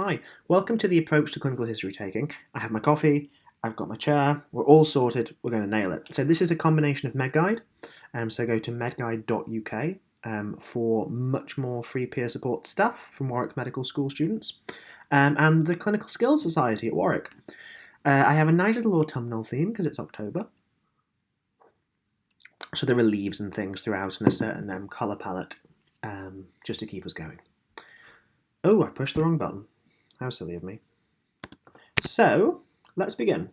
Hi, welcome to the approach to clinical history taking. I have my coffee, I've got my chair, we're all sorted, we're going to nail it. So this is a combination of MedGuide, so go to medguide.uk for much more free peer support stuff from Warwick Medical School students, and the Clinical Skills Society at Warwick. I have a nice little autumnal theme because it's October, so there are leaves and things throughout and a certain colour palette just to keep us going. Oh, I pushed the wrong button. How silly of me. So, let's begin.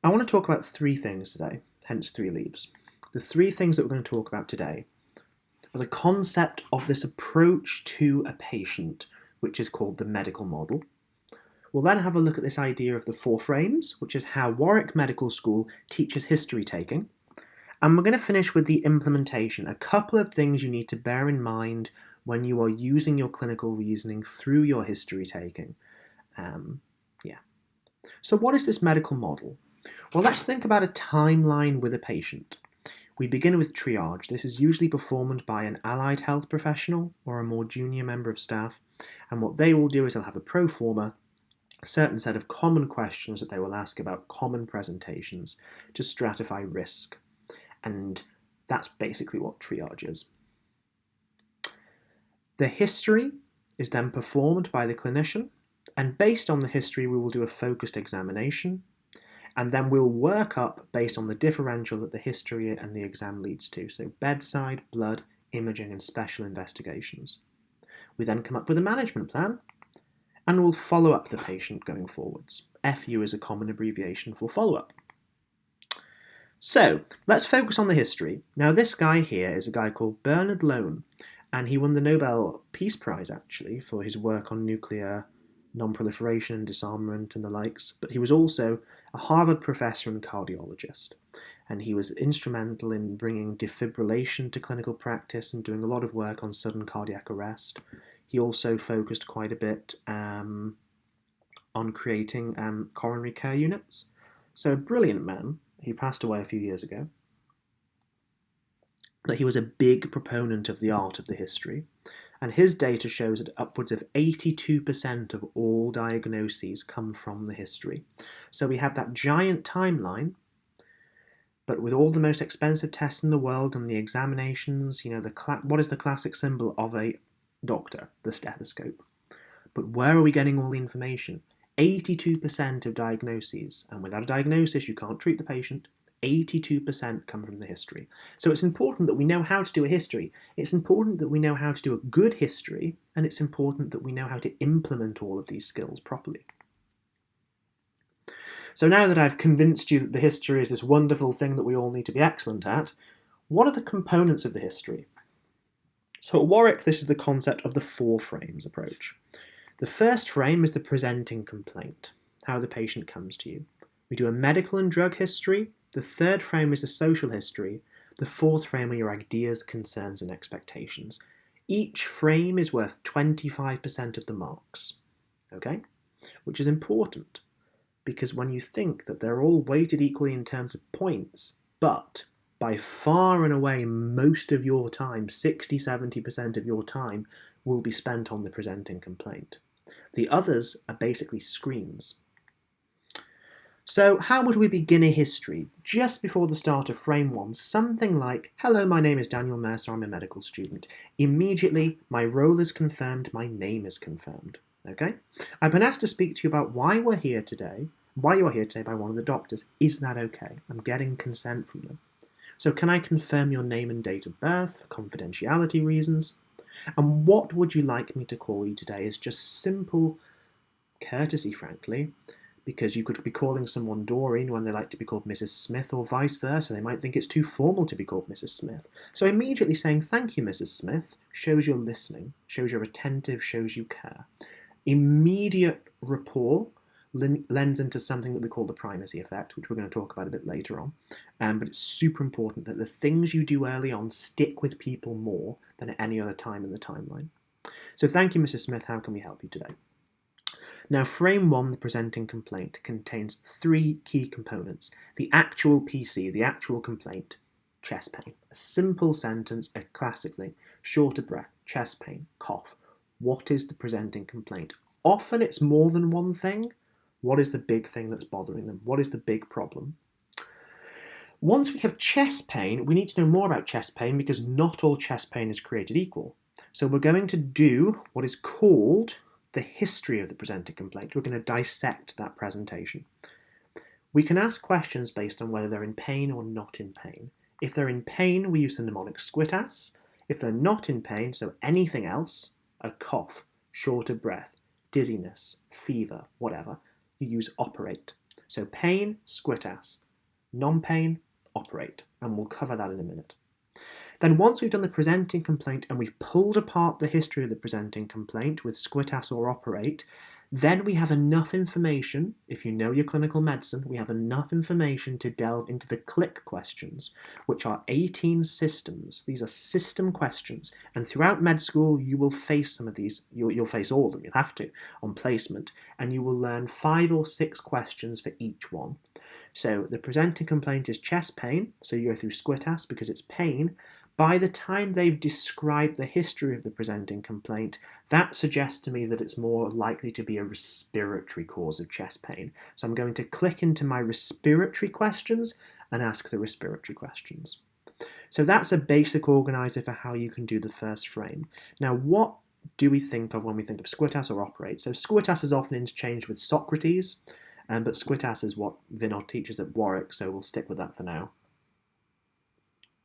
I want to talk about three things today, hence three leaves. The three things that we're going to talk about today are the concept of this approach to a patient, which is called the medical model. We'll then have a look at this idea of the four frames, which is how Warwick Medical School teaches history taking. And we're going to finish with the implementation, a couple of things you need to bear in mind when you are using your clinical reasoning through your history taking. So what is this medical model? Well, let's think about a timeline with a patient. We begin with triage. This is usually performed by an allied health professional or a more junior member of staff. And what they will do is they'll have a pro forma, a certain set of common questions that they will ask about common presentations to stratify risk. And that's basically what triage is. The history is then performed by the clinician, and based on the history we will do a focused examination, and then we'll work up based on the differential that the history and the exam leads to, so bedside, blood, imaging and special investigations. We then come up with a management plan, and we'll follow up the patient going forwards. FU is a common abbreviation for follow-up. So, let's focus on the history. Now this guy here is a guy called Bernard Lown, and he won the Nobel Peace Prize, actually, for his work on nuclear non-proliferation and disarmament and the likes, but he was also a Harvard professor and cardiologist, and he was instrumental in bringing defibrillation to clinical practice and doing a lot of work on sudden cardiac arrest. He also focused quite a bit on creating coronary care units. So a brilliant man. He passed away a few years ago. But he was a big proponent of the art of the history, and his data shows that upwards of 82% of all diagnoses come from the history. So we have that giant timeline, but with all the most expensive tests in the world and the examinations, what is the classic symbol of a doctor? The stethoscope. But where are we getting all the information? 82% of diagnoses, and without a diagnosis you can't treat the patient, 82% come from the history. So it's important that we know how to do a history. It's important that we know how to do a good history, and it's important that we know how to implement all of these skills properly. So now that I've convinced you that the history is this wonderful thing that we all need to be excellent at, what are the components of the history? So at Warwick, this is the concept of the four frames approach. The first frame is the presenting complaint, how the patient comes to you. We do a medical and drug history. The third frame is the social history. The fourth frame are your ideas, concerns, and expectations. Each frame is worth 25% of the marks, okay? Which is important, because when you think that they're all weighted equally in terms of points, but by far and away most of your time, 60–70% of your time, will be spent on the presenting complaint. The others are basically screens. So how would we begin a history? Just before the start of frame one, something like, hello, my name is Daniel Mercer, I'm a medical student. Immediately, my role is confirmed, my name is confirmed. Okay? I've been asked to speak to you about why you are here today by one of the doctors. Is that okay? I'm getting consent from them. So can I confirm your name and date of birth for confidentiality reasons? And what would you like me to call you today is just simple courtesy, frankly, because you could be calling someone Doreen when they like to be called Mrs. Smith, or vice versa. They might think it's too formal to be called Mrs. Smith. So immediately saying, thank you, Mrs. Smith, shows you're listening, shows you're attentive, shows you care. Immediate rapport lends into something that we call the primacy effect, which we're going to talk about a bit later on. But it's super important that the things you do early on stick with people more than at any other time in the timeline. So thank you, Mrs. Smith. How can we help you today? Now, frame one, the presenting complaint, contains three key components. The actual PC, the actual complaint, chest pain. A simple sentence, a classic thing, short of breath, chest pain, cough. What is the presenting complaint? Often it's more than one thing. What is the big thing that's bothering them? What is the big problem? Once we have chest pain, we need to know more about chest pain because not all chest pain is created equal. So we're going to do what is called the history of the presenting complaint. We're going to dissect that presentation. We can ask questions based on whether they're in pain or not in pain. If they're in pain, we use the mnemonic squitas. If they're not in pain, so anything else, a cough, short of breath, dizziness, fever, whatever, you use operate. So pain, squitas. Non-pain, operate. And we'll cover that in a minute. Then once we've done the presenting complaint and we've pulled apart the history of the presenting complaint with squitas or operate, then we have enough information, if you know your clinical medicine, we have enough information to delve into the click questions, which are 18 systems. These are system questions, and throughout med school you will face some of these, you'll face all of them, you'll have to, on placement, and you will learn 5 or 6 questions for each one. So the presenting complaint is chest pain, so you go through squitas because it's pain. By the time they've described the history of the presenting complaint, that suggests to me that it's more likely to be a respiratory cause of chest pain. So I'm going to click into my respiratory questions and ask the respiratory questions. So that's a basic organizer for how you can do the first frame. Now, what do we think of when we think of squitas or operate? So squitas is often interchanged with Socrates, but squitas is what Vinod teaches at Warwick, so we'll stick with that for now.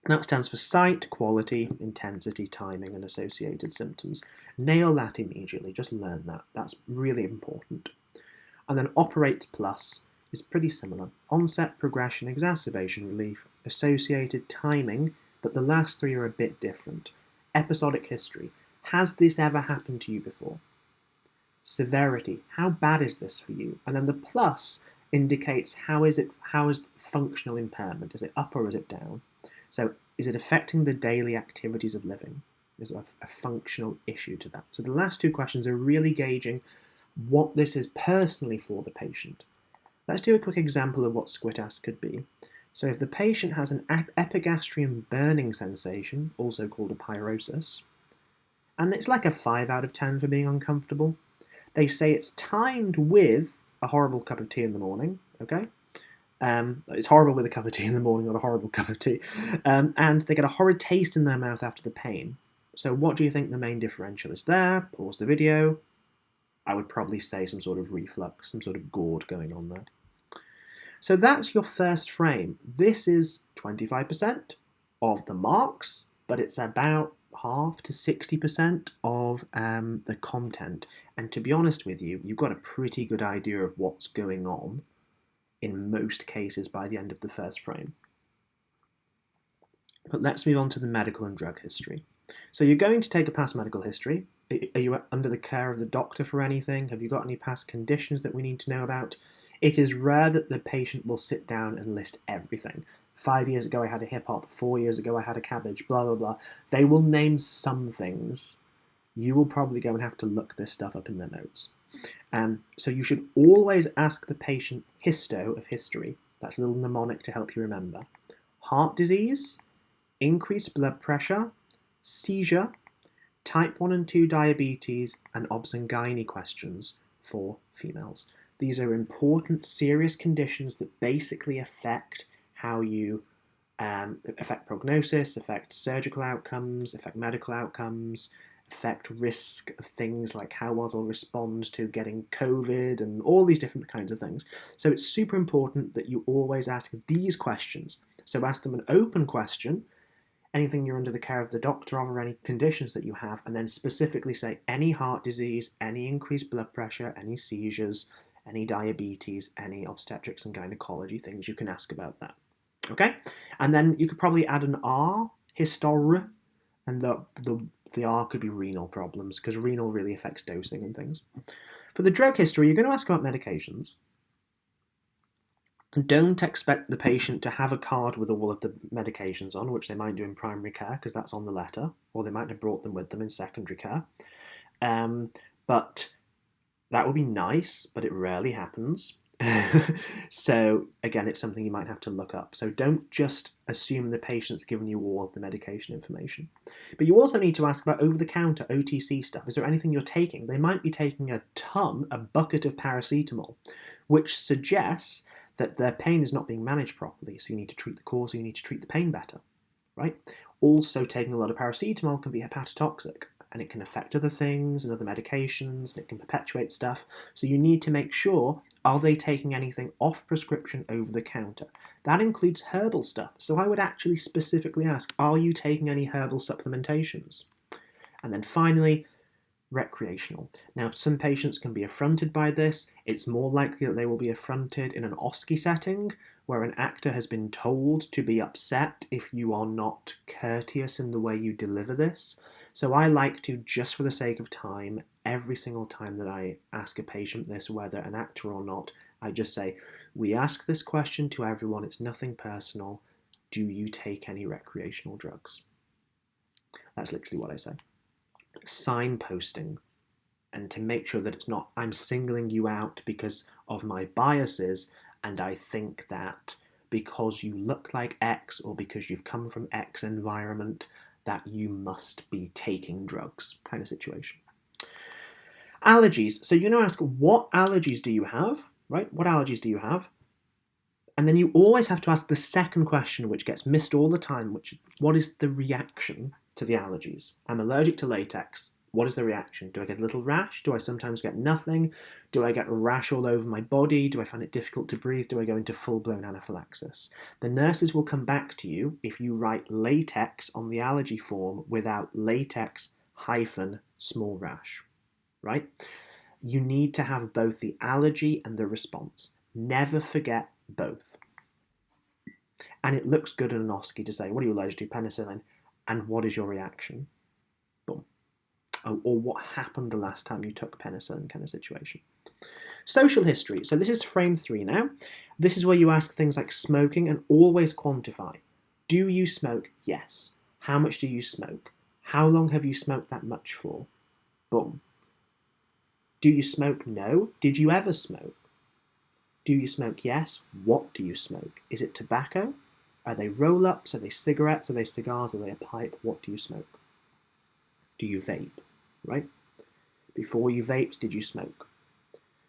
That stands for sight, quality, intensity, timing, and associated symptoms. Nail that immediately, just learn that. That's really important. And then operate plus is pretty similar. Onset, progression, exacerbation, relief, associated, timing, but the last 3 are a bit different. Episodic history. Has this ever happened to you before? Severity. How bad is this for you? And then the plus indicates how is functional impairment? Is it up or is it down? So is it affecting the daily activities of living? Is a functional issue to that? So the last 2 questions are really gauging what this is personally for the patient. Let's do a quick example of what squitas could be. So if the patient has an epigastrium burning sensation, also called a pyrosis, and it's like a 5 out of 10 for being uncomfortable, they say it's timed with a horrible cup of tea in the morning, okay? It's horrible with a cup of tea in the morning, not a horrible cup of tea. And they get a horrid taste in their mouth after the pain. So what do you think the main differential is there? Pause the video. I would probably say some sort of reflux, some sort of GORD going on there. So that's your first frame. This is 25% of the marks, but it's about half to 60% of the content. And to be honest with you, you've got a pretty good idea of what's going on in most cases by the end of the first frame. But let's move on to the medical and drug history. So you're going to take a past medical history. Are you under the care of the doctor for anything? Have you got any past conditions that we need to know about? It is rare that the patient will sit down and list everything. 5 years ago I had a hip hop, 4 years ago I had a cabbage, blah, blah, blah. They will name some things. You will probably go and have to look this stuff up in their notes. So you should always ask the patient histo of history. That's a little mnemonic to help you remember. Heart disease, increased blood pressure, seizure, type 1 and 2 diabetes, and obs and gynae questions for females. These are important, serious conditions that basically affect how you affect prognosis, affect surgical outcomes, affect medical outcomes, affect risk of things like how well they'll respond to getting COVID and all these different kinds of things. So it's super important that you always ask these questions. So ask them an open question, anything you're under the care of the doctor of or any conditions that you have, and then specifically say any heart disease, any increased blood pressure, any seizures, any diabetes, any obstetrics and gynecology things, you can ask about that. Okay? And then you could probably add an R, histor, and the R could be renal problems, because renal really affects dosing and things. For the drug history, you're going to ask about medications. Don't expect the patient to have a card with all of the medications on, which they might do in primary care, because that's on the letter, or they might have brought them with them in secondary care. But that would be nice, but it rarely happens. So again, it's something you might have to look up. So don't just assume the patient's given you all of the medication information. But you also need to ask about over-the-counter OTC stuff. Is there anything you're taking? They might be taking a bucket of paracetamol, which suggests that their pain is not being managed properly. So you need to treat the cause, so you need to treat the pain better, right? Also, taking a lot of paracetamol can be hepatotoxic, and it can affect other things and other medications, and it can perpetuate stuff. So you need to make sure, are they taking anything off prescription over the counter? That includes herbal stuff. So I would actually specifically ask, are you taking any herbal supplementations? And then finally, recreational. Now, some patients can be affronted by this. It's more likely that they will be affronted in an OSCE setting, where an actor has been told to be upset if you are not courteous in the way you deliver this. So I like to, just for the sake of time, every single time that I ask a patient this, whether an actor or not, I just say, we ask this question to everyone, it's nothing personal. Do you take any recreational drugs? That's literally what I say. Signposting, and to make sure that it's not, I'm singling you out because of my biases, and I think that because you look like X or because you've come from X environment, that you must be taking drugs, kind of situation. Allergies. So you're going to ask, what allergies do you have, right? What allergies do you have? And then you always have to ask the second question, which gets missed all the time, which what is the reaction to the allergies? I'm allergic to latex. What is the reaction? Do I get a little rash? Do I sometimes get nothing? Do I get a rash all over my body? Do I find it difficult to breathe? Do I go into full-blown anaphylaxis? The nurses will come back to you if you write latex on the allergy form without latex hyphen small rash, right? You need to have both the allergy and the response. Never forget both. And it looks good in an OSCE to say, what are you allergic to? Penicillin. And what is your reaction? Boom. Oh, or what happened the last time you took penicillin, kind of situation. Social history. So this is frame 3 now. This is where you ask things like smoking and always quantify. Do you smoke? Yes. How much do you smoke? How long have you smoked that much for? Boom. Do you smoke? No. Did you ever smoke? Do you smoke? Yes. What do you smoke? Is it tobacco? Are they roll-ups? Are they cigarettes? Are they cigars? Are they a pipe? What do you smoke? Do you vape? Right? Before you vaped, did you smoke?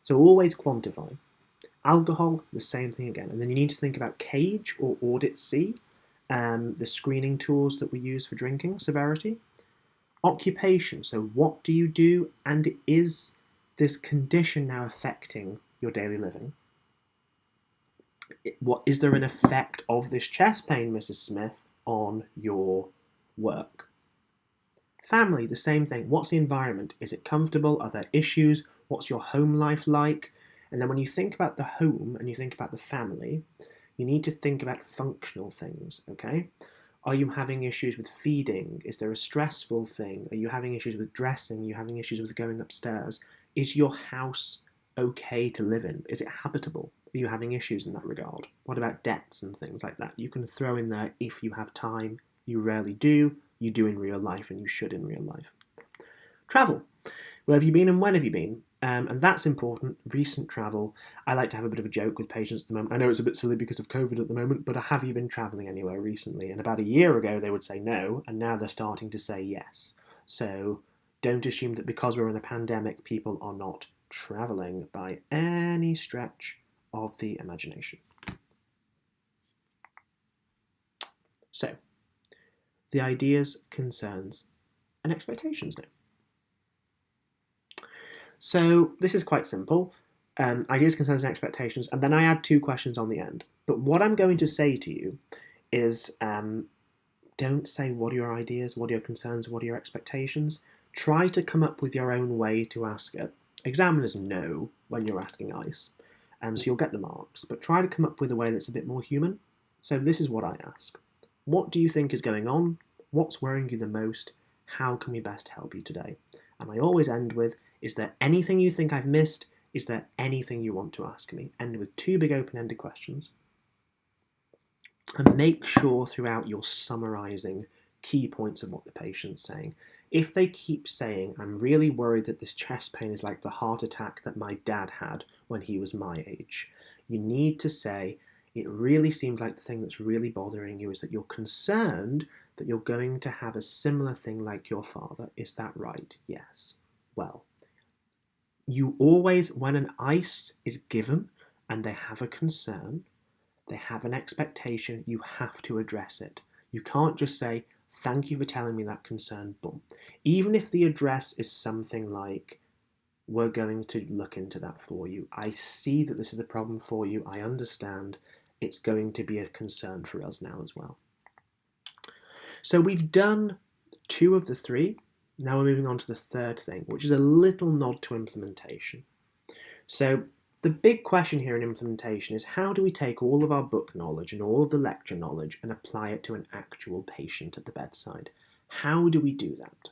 So always quantify. Alcohol, the same thing again. And then you need to think about CAGE or Audit C, the screening tools that we use for drinking severity. Occupation, so what do you do, and is this condition now affecting your daily living? What is there an effect of this chest pain, Mrs. Smith, on your work? Family, the same thing. What's the environment? Is it comfortable? Are there issues? What's your home life like? And then when you think about the home and you think about the family, you need to think about functional things, okay? Are you having issues with feeding? Is there a stressful thing? Are you having issues with dressing? Are you having issues with going upstairs? Is your house okay to live in? Is it habitable? Are you having issues in that regard? What about debts and things like that? You can throw in there if you have time. You rarely do. You do in real life, and you should in real life. Travel. Where have you been and when have you been? And that's important. Recent travel. I like to have a bit of a joke with patients at the moment. I know it's a bit silly because of COVID at the moment, but have you been travelling anywhere recently? And about a year ago, they would say no, and now they're starting to say yes. So don't assume that because we're in a pandemic, people are not travelling by any stretch of the imagination. So, the ideas, concerns, and expectations now. So this is quite simple. Ideas, concerns, and expectations, and then I add 2 questions on the end. But what I'm going to say to you is don't say what are your ideas, what are your concerns, what are your expectations. Try to come up with your own way to ask it. Examiners know when you're asking ICE, so you'll get the marks, but try to come up with a way that's a bit more human. So this is what I ask. What do you think is going on? What's worrying you the most? How can we best help you today? And I always end with, is there anything you think I've missed? Is there anything you want to ask me? End with 2 big open-ended questions. And make sure throughout you're summarising key points of what the patient's saying. If they keep saying, I'm really worried that this chest pain is like the heart attack that my dad had when he was my age, you need to say, it really seems like the thing that's really bothering you is that you're concerned that you're going to have a similar thing like your father. Is that right? Yes. Well, you always, when an ICE is given and they have a concern, they have an expectation, you have to address it. You can't just say, thank you for telling me that concern, boom. Even if the address is something like, we're going to look into that for you. I see that this is a problem for you. I understand. It's going to be a concern for us now as well. So we've done 2 of the 3. Now we're moving on to the third thing, which is a little nod to implementation. So the big question here in implementation is, how do we take all of our book knowledge and all of the lecture knowledge and apply it to an actual patient at the bedside? How do we do that?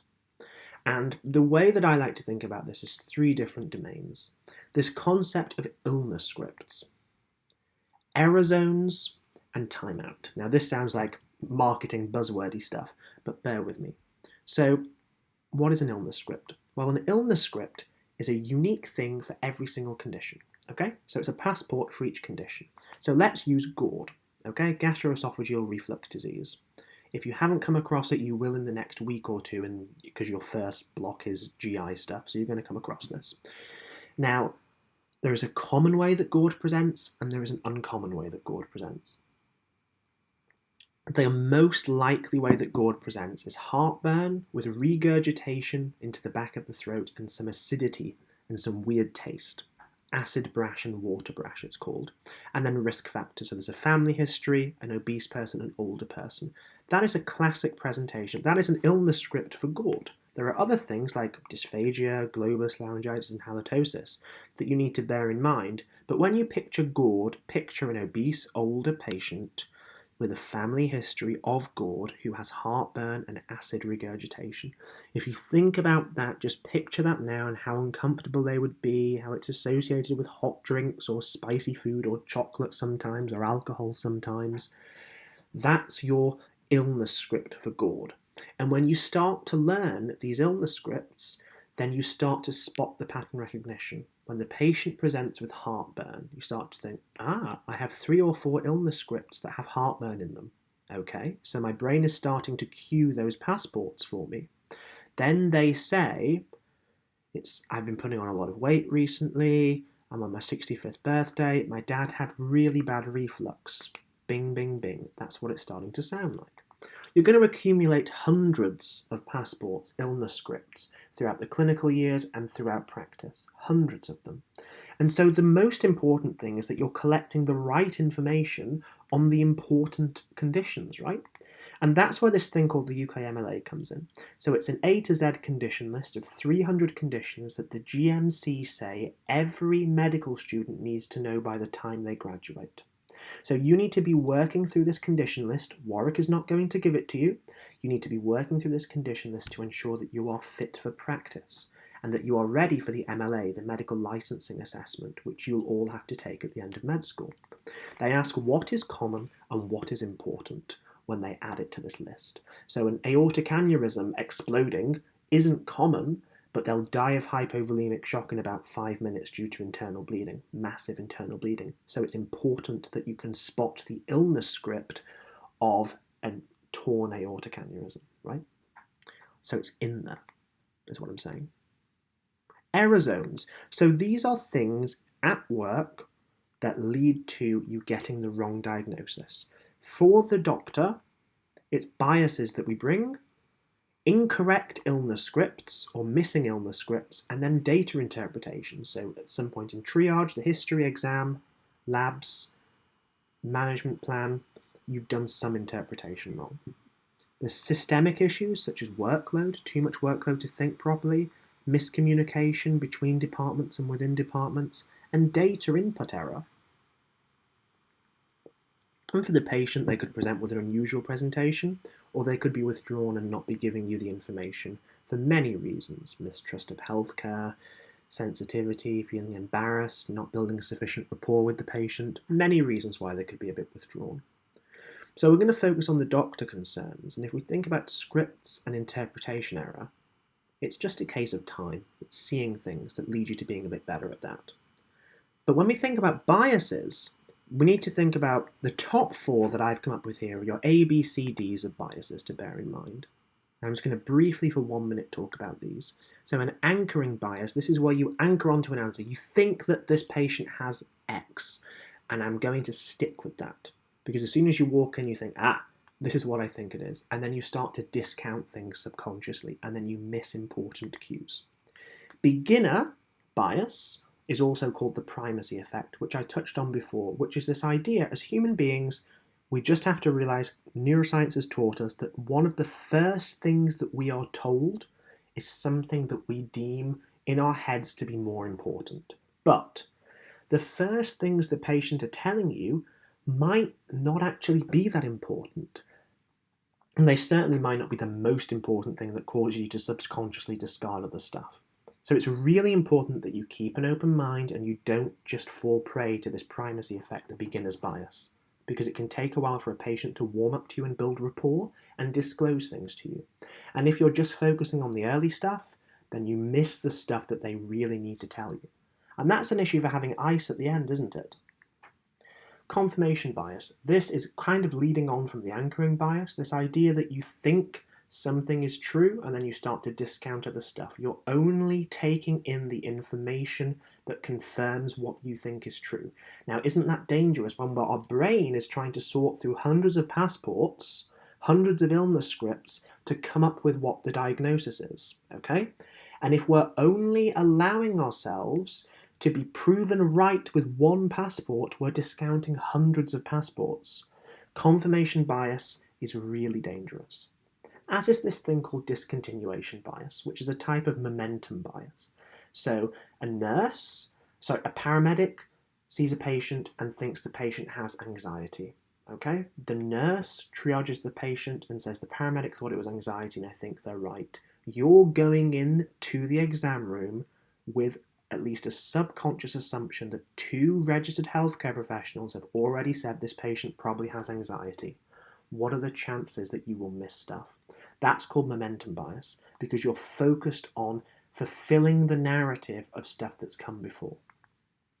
And the way that I like to think about this is 3 different domains. This concept of illness scripts, error zones, and timeout. Now this sounds like marketing buzzwordy stuff, but bear with me. So what is an illness script? Well, an illness script is a unique thing for every single condition. Okay, so it's a passport for each condition. So let's use GORD, okay, gastroesophageal reflux disease. If you haven't come across it, you will in the next week or 2, because your first block is GI stuff, so you're going to come across this. Now, there is a common way that GORD presents, and there is an uncommon way that GORD presents. The most likely way that GORD presents is heartburn with regurgitation into the back of the throat and some acidity and some weird taste. Acid brash and water brash, it's called. And then risk factors. So there's a family history, an obese person, an older person. That is a classic presentation. That is an illness script for GORD. There are other things like dysphagia, globus, laryngitis, and halitosis that you need to bear in mind. But when you picture GORD, picture an obese, older patient with a family history of GORD who has heartburn and acid regurgitation. If you think about that, just picture that now and how uncomfortable they would be, how it's associated with hot drinks or spicy food or chocolate sometimes or alcohol sometimes. That's your illness script for GORD. And when you start to learn these illness scripts, then you start to spot the pattern recognition. When the patient presents with heartburn, you start to think, I have 3 or 4 illness scripts that have heartburn in them. Okay, so my brain is starting to cue those passports for me. Then they say, I've been putting on a lot of weight recently, I'm on my 65th birthday, my dad had really bad reflux. Bing, bing, bing. That's what it's starting to sound like. You're going to accumulate hundreds of passports, illness scripts, throughout the clinical years and throughout practice. Hundreds of them. And so the most important thing is that you're collecting the right information on the important conditions, right? And that's where this thing called the UKMLA comes in. So it's an A to Z condition list of 300 conditions that the GMC say every medical student needs to know by the time they graduate. So you need to be working through this condition list. Warwick is not going to give it to you. You need to be working through this condition list to ensure that you are fit for practice and that you are ready for the MLA, the medical licensing assessment, which you'll all have to take at the end of med school. They ask what is common and what is important when they add it to this list. So an aortic aneurysm exploding isn't common, but they'll die of hypovolemic shock in about 5 minutes due to internal bleeding, massive internal bleeding. So it's important that you can spot the illness script of a torn aortic aneurysm, right? So it's in there, is what I'm saying. Error zones. So these are things at work that lead to you getting the wrong diagnosis. For the doctor, it's biases that we bring, incorrect illness scripts or missing illness scripts, and then data interpretation. So at some point in triage, the history exam, labs, management plan, you've done some interpretation wrong. There's systemic issues such as workload, too much workload to think properly, miscommunication between departments and within departments, and data input error. And for the patient, they could present with an unusual presentation, or they could be withdrawn and not be giving you the information for many reasons. Mistrust of healthcare, sensitivity, feeling embarrassed, not building sufficient rapport with the patient, many reasons why they could be a bit withdrawn. So we're going to focus on the doctor concerns, and if we think about scripts and interpretation error, It's just a case of time. It's seeing things that lead you to being a bit better at that. But when we think about biases, we need to think about the top four that I've come up with here are your A, B, C, Ds of biases to bear in mind. I'm just going to briefly for 1 minute talk about these. So an anchoring bias, this is where you anchor onto an answer. You think that this patient has X, and I'm going to stick with that. Because as soon as you walk in, you think, this is what I think it is. And then you start to discount things subconsciously, and then you miss important cues. Beginner bias is also called the primacy effect, which I touched on before, which is this idea as human beings, we just have to realize neuroscience has taught us that one of the first things that we are told is something that we deem in our heads to be more important. But the first things the patient are telling you might not actually be that important. And they certainly might not be the most important thing that causes you to subconsciously discard other stuff. So it's really important that you keep an open mind and you don't just fall prey to this primacy effect, the beginner's bias, because it can take a while for a patient to warm up to you and build rapport and disclose things to you. And if you're just focusing on the early stuff, then you miss the stuff that they really need to tell you. And that's an issue for having ice at the end, isn't it? Confirmation bias. This is kind of leading on from the anchoring bias, this idea that you think something is true and then you start to discount other stuff. You're only taking in the information that confirms what you think is true. Now, isn't that dangerous when our brain is trying to sort through hundreds of passports, hundreds of illness scripts to come up with what the diagnosis is, okay? And if we're only allowing ourselves to be proven right with one passport, we're discounting hundreds of passports. Confirmation bias is really dangerous. As is this thing called discontinuation bias, which is a type of momentum bias. So a paramedic sees a patient and thinks the patient has anxiety. Okay? The nurse triages the patient and says the paramedic thought it was anxiety and I think they're right. You're going in to the exam room with at least a subconscious assumption that 2 registered healthcare professionals have already said this patient probably has anxiety. What are the chances that you will miss stuff? That's called momentum bias because you're focused on fulfilling the narrative of stuff that's come before.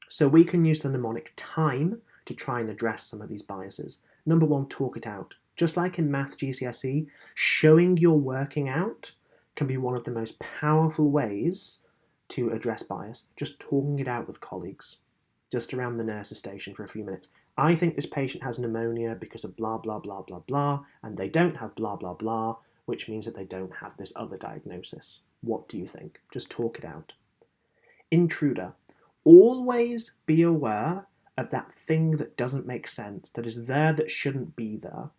So we can use the mnemonic time to try and address some of these biases. Number 1, talk it out. Just like in Math GCSE, showing you're working out can be one of the most powerful ways to address bias, just talking it out with colleagues, just around the nurse's station for a few minutes. I think this patient has pneumonia because of blah, blah, blah, blah, blah, and they don't have blah, blah, blah, which means that they don't have this other diagnosis. What do you think? Just talk it out. Intruder. Always be aware of that thing that doesn't make sense, that is there that shouldn't be there.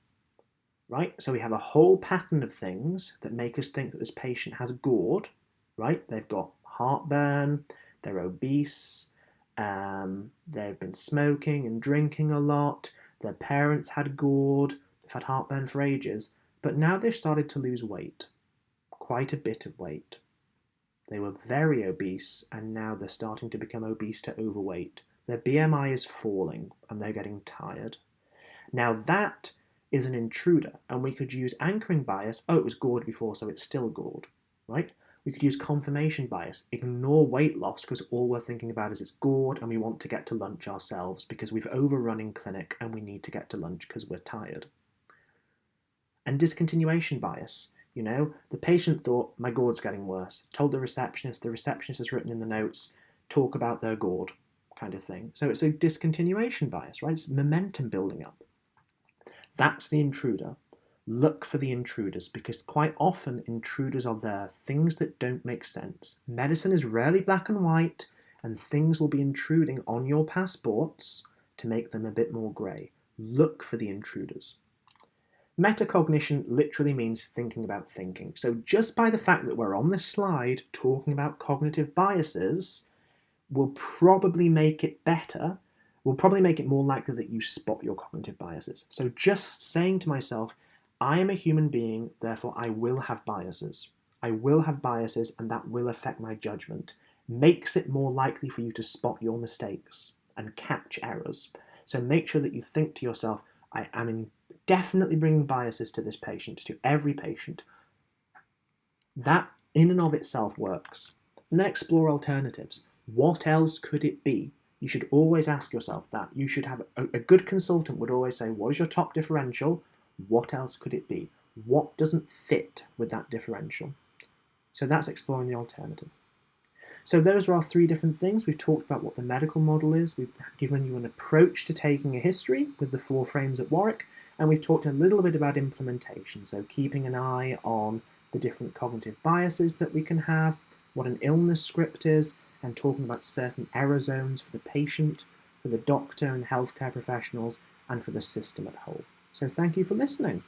Right? So we have a whole pattern of things that make us think that this patient has GORD, right? They've got heartburn, they're obese, they've been smoking and drinking a lot, their parents had GORD, they've had heartburn for ages, but now they've started to lose weight, quite a bit of weight. They were very obese and now they're starting to become obese to overweight. Their BMI is falling and they're getting tired. Now that is an intruder, and we could use anchoring bias. Oh, it was GORD before, so it's still GORD, right? We could use confirmation bias. Ignore weight loss because all we're thinking about is it's GORD and we want to get to lunch ourselves because we've overrun in clinic and we need to get to lunch because we're tired. And discontinuation bias. You know, the patient thought, my GORD's getting worse. Told the receptionist has written in the notes, talk about their GORD, kind of thing. So it's a discontinuation bias, right? It's momentum building up. That's the intruder. Look for the intruders because quite often intruders are there, things that don't make sense. Medicine is rarely black and white, and things will be intruding on your passports to make them a bit more grey. Look for the intruders. Metacognition literally means thinking about thinking. So just by the fact that we're on this slide talking about cognitive biases will probably make it better, will probably make it more likely that you spot your cognitive biases. So just saying to myself, I am a human being, therefore I will have biases. I will have biases and that will affect my judgment. Makes it more likely for you to spot your mistakes and catch errors. So make sure that you think to yourself, I am definitely bringing biases to this patient, to every patient. That in and of itself works. And then explore alternatives. What else could it be? You should always ask yourself that. You should have a good consultant would always say, what is your top differential? What else could it be? What doesn't fit with that differential? So that's exploring the alternative. So those are our three different things. We've talked about what the medical model is. We've given you an approach to taking a history with the 4 frames at Warwick, and we've talked a little bit about implementation. So keeping an eye on the different cognitive biases that we can have, what an illness script is, and talking about certain error zones for the patient, for the doctor and healthcare professionals, and for the system as a whole. So thank you for listening.